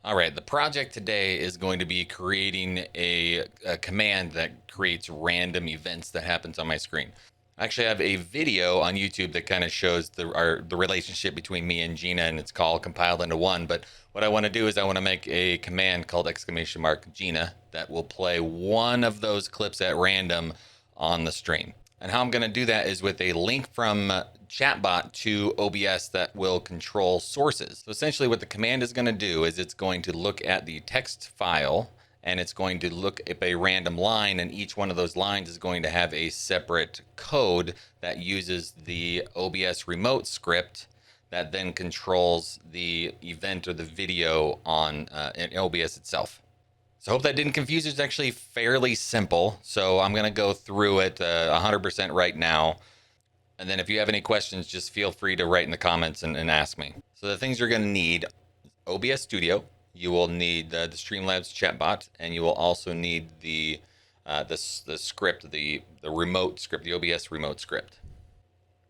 All right, the project today is going to be creating a command that creates random events that happens on my screen. I actually have a video on YouTube that kind of shows the relationship between me and Gina, and it's called compiled into one. But what I want to do is I want to make a command called !Gina that will play one of those clips at random on the stream. And how I'm going to do that is with a link from Chatbot to OBS that will control sources. So essentially what the command is going to do is it's going to look at the text file and it's going to look at a random line, and each one of those lines is going to have a separate code that uses the OBS remote script that then controls the event or the video on in OBS itself. So I hope that didn't confuse you. It's actually fairly simple. So I'm going to go through it 100% right now. And then if you have any questions, just feel free to write in the comments and ask me. So the things you're going to need: OBS Studio. You will need the Streamlabs Chatbot, and you will also need the script, the remote script, the OBS remote script.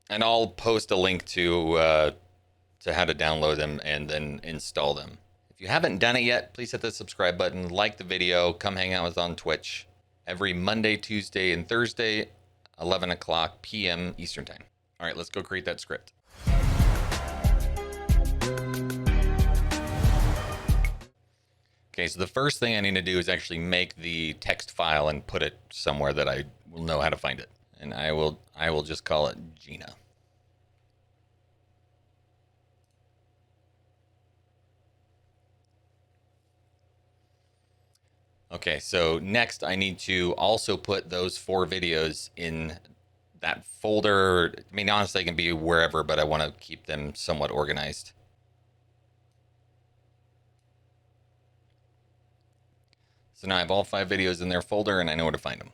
And I'll post a link to how to download them and then install them. If you haven't done it yet, please hit the subscribe button, like the video, come hang out with us on Twitch every Monday, Tuesday, and Thursday, 11 o'clock p.m. Eastern Time. All right, let's go create that script. Okay, so the first thing I need to do is actually make the text file and put it somewhere that I will know how to find it. And I will just call it Gina. Okay, so next I need to also put those 4 videos in that folder. I mean, honestly, they can be wherever, but I want to keep them somewhat organized. So now I have all 5 videos in their folder and I know where to find them.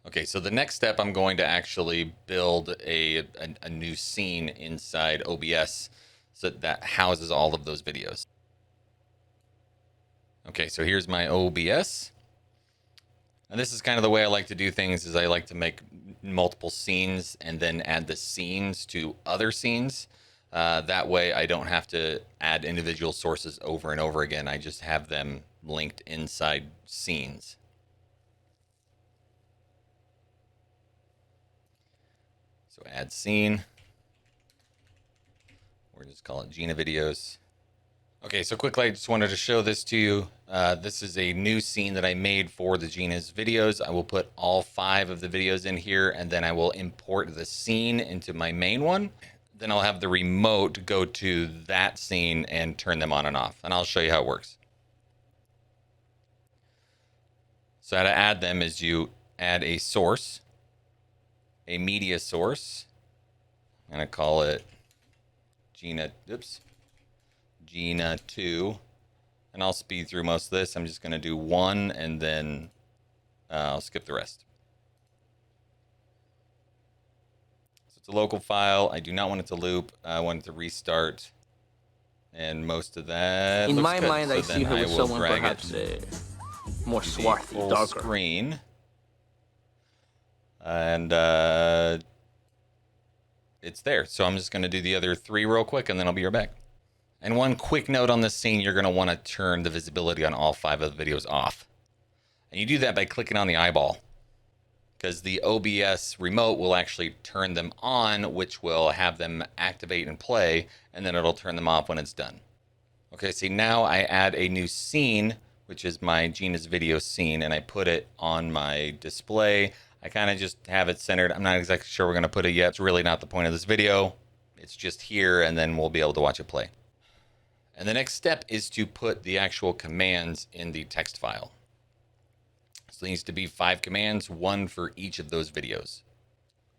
Okay, so the next step, I'm going to actually build a new scene inside OBS so that houses all of those videos. Okay, so here's my OBS. And this is kind of the way I like to do things, is I like to make multiple scenes and then add the scenes to other scenes. That way I don't have to add individual sources over and over again. I just have them linked inside scenes. So add scene. Or just call it Gina videos. Okay, so quickly, I just wanted to show this to you. This is a new scene that I made for the Gina's videos. I will put all 5 of the videos in here, and then I will import the scene into my main one. Then I'll have the remote go to that scene and turn them on and off, and I'll show you how it works. So how to add them is you add a source, a media source. I'm going to call it Gina 2, and I'll speed through most of this. I'm just going to do 1, and then I'll skip the rest. So it's a local file. I do not want it to loop. I want it to restart, and most of that in looks my good. mind, So I see her with someone perhaps more swarthy, full darker. Screen. And it's there. So I'm just going to do the other 3 real quick, and then I'll be right back. And one quick note on this scene, you're going to want to turn the visibility on all 5 of the videos off. And you do that by clicking on the eyeball, because the OBS remote will actually turn them on, which will have them activate and play, and then it'll turn them off when it's done. Okay, see, now I add a new scene, which is my Gina's video scene, and I put it on my display. I kind of just have it centered. I'm not exactly sure where we're going to put it yet. It's really not the point of this video. It's just here, and then we'll be able to watch it play. And the next step is to put the actual commands in the text file. So there needs to be 5 commands, 1 for each of those videos.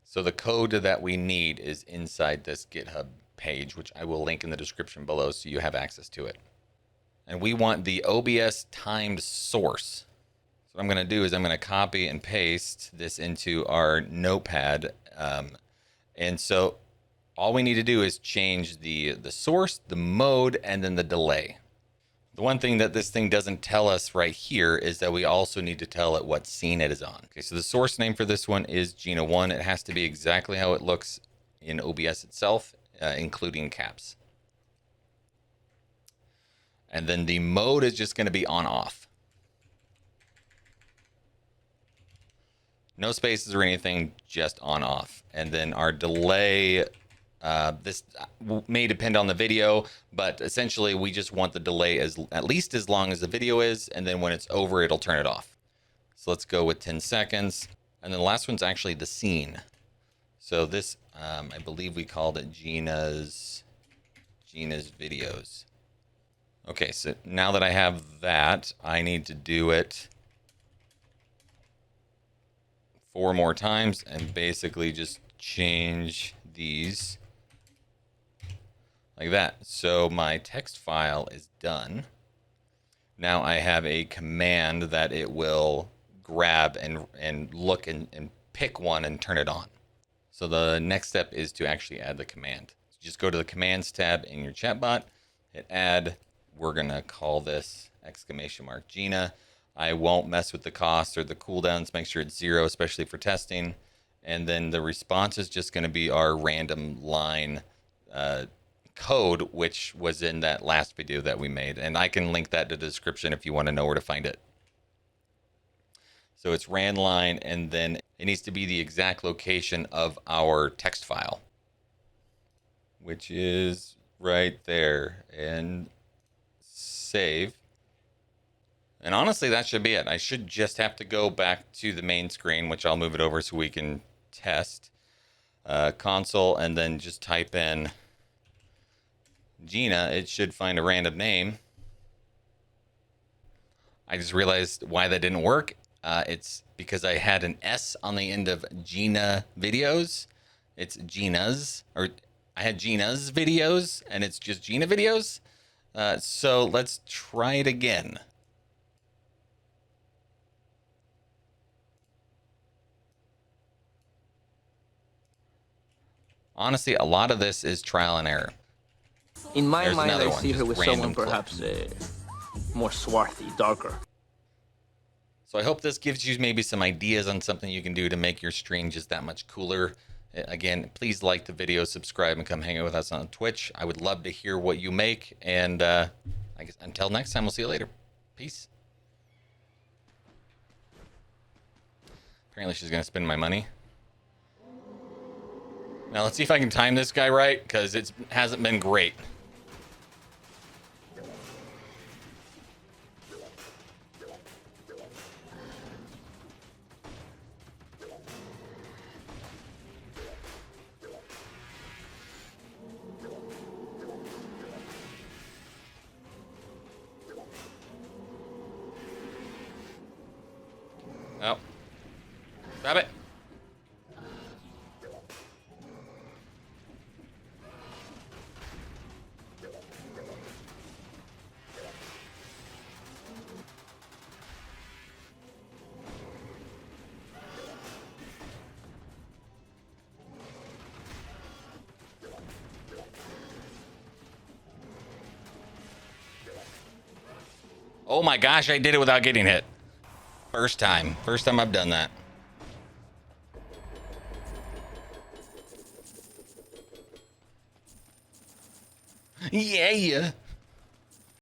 So the code that we need is inside this GitHub page, which I will link in the description below so you have access to it. And we want the OBS timed source. So what I'm going to do is I'm going to copy and paste this into our notepad. And so all we need to do is change the source, the mode, and then the delay. The one thing that this thing doesn't tell us right here is that we also need to tell it what scene it is on. Okay, so the source name for this one is Gina 1. It has to be exactly how it looks in OBS itself, including caps. And then the mode is just going to be on off. No spaces or anything, just on off. And then our delay, this may depend on the video, but essentially we just want the delay at least as long as the video is, and then when it's over, it'll turn it off. So let's go with 10 seconds. And then the last one's actually the scene. So this, I believe we called it Gina's videos. Okay, so now that I have that, I need to do it 4 more times and basically just change these like that. So my text file is done. Now I have a command that it will grab and look and pick one and turn it on. So the next step is to actually add the command. So just go to the commands tab in your chatbot, hit add. We're gonna call this !Gina. I won't mess with the cost or the cooldowns. Make sure it's 0, especially for testing. And then the response is just going to be our random line code, which was in that last video that we made. And I can link that to the description if you want to know where to find it. So it's rand line, and then it needs to be the exact location of our text file, which is right there. And save. And honestly, that should be it. I should just have to go back to the main screen, which I'll move it over so we can test console, and then just type in Gina. It should find a random name. I just realized why that didn't work. It's because I had an S on the end of Gina videos. It's Gina's, or I had Gina's videos, and it's just Gina videos. So let's try it again. Honestly, a lot of this is trial and error. In my There's mind, another I one, see her just with random someone clip. perhaps more swarthy, darker. So I hope this gives you maybe some ideas on something you can do to make your stream just that much cooler. Again, please like the video, subscribe, and come hang out with us on Twitch. I would love to hear what you make. And I guess until next time, we'll see you later. Peace. Apparently she's going to spend my money. Now let's see if I can time this guy right, because it hasn't been great. Oh. Grab it. Oh my gosh, I did it without getting hit. First time I've done that. Yeah.